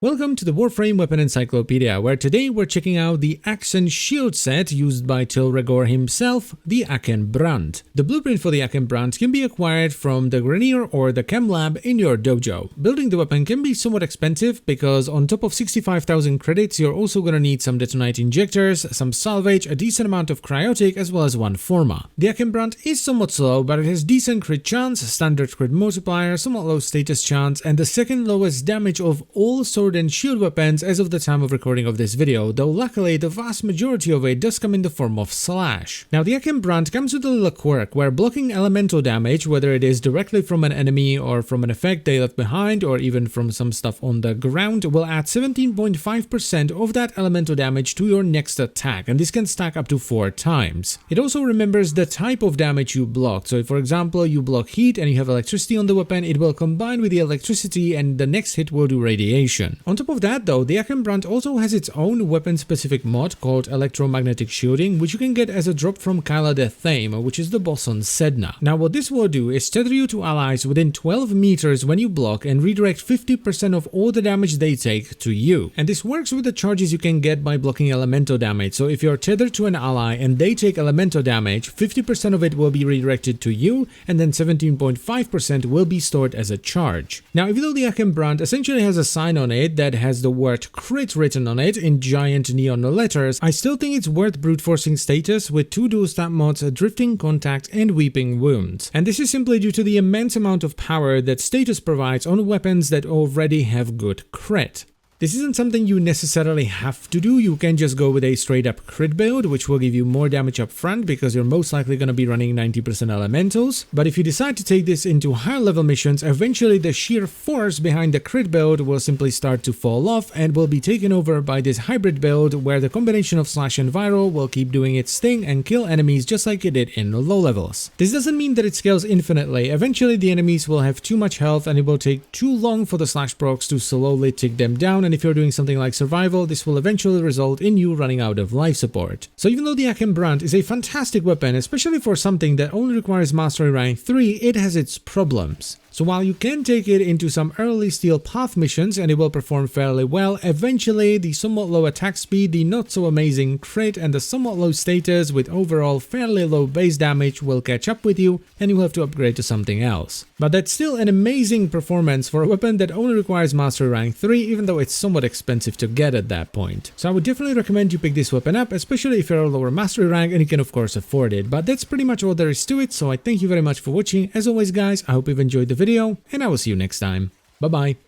Welcome to the Warframe Weapon Encyclopedia, where today we're checking out the axe and shield set used by Tilregor himself, the Brunt. The blueprint for the Brunt can be acquired from the Grenier or the Chem Lab in your dojo. Building the weapon can be somewhat expensive because on top of 65,000 credits you're also gonna need some detonite injectors, some salvage, a decent amount of cryotic as well as one forma. The Brunt is somewhat slow, but it has decent crit chance, standard crit multiplier, somewhat low status chance, and the second lowest damage of all sword and shield weapons as of the time of recording of this video, though luckily the vast majority of it does come in the form of slash. Now the Brunt comes with a little quirk where blocking elemental damage, whether it is directly from an enemy or from an effect they left behind or even from some stuff on the ground, will add 17.5% of that elemental damage to your next attack, and this can stack up to 4 times. It also remembers the type of damage you blocked, so if for example you block heat and you have electricity on the weapon, it will combine with the electricity and the next hit will do radiation. On top of that though, the Brunt also has its own weapon-specific mod called Electromagnetic Shielding, which you can get as a drop from Kyla the Thame, which is the boss on Sedna. Now what this will do is tether you to allies within 12 meters when you block and redirect 50% of all the damage they take to you. And this works with the charges you can get by blocking elemental damage, so if you're tethered to an ally and they take elemental damage, 50% of it will be redirected to you, and then 17.5% will be stored as a charge. Now even though the Brunt essentially has a sign on it that has the word crit written on it in giant neon letters, I still think it's worth brute forcing status with 2 dual stat mods, Drifting Contact and Weeping Wounds. And this is simply due to the immense amount of power that status provides on weapons that already have good crit. This isn't something you necessarily have to do. You can just go with a straight up crit build, which will give you more damage up front because you're most likely going to be running 90% elementals. But if you decide to take this into higher level missions, eventually the sheer force behind the crit build will simply start to fall off and will be taken over by this hybrid build where the combination of slash and viral will keep doing its thing and kill enemies just like it did in low levels. This doesn't mean that it scales infinitely. Eventually the enemies will have too much health and it will take too long for the slash procs to slowly tick them down, and if you're doing something like survival, this will eventually result in you running out of life support. So even though the Brunt is a fantastic weapon, especially for something that only requires mastery rank 3, it has its problems. So while you can take it into some early steel path missions and it will perform fairly well, eventually the somewhat low attack speed, the not so amazing crit, and the somewhat low status with overall fairly low base damage will catch up with you and you will have to upgrade to something else. But that's still an amazing performance for a weapon that only requires mastery rank 3, even though it's somewhat expensive to get at that point. So I would definitely recommend you pick this weapon up, especially if you're a lower mastery rank and you can of course afford it. But that's pretty much all there is to it, so I thank you very much for watching. As always guys, I hope you've enjoyed the video and I will see you next time. Bye bye.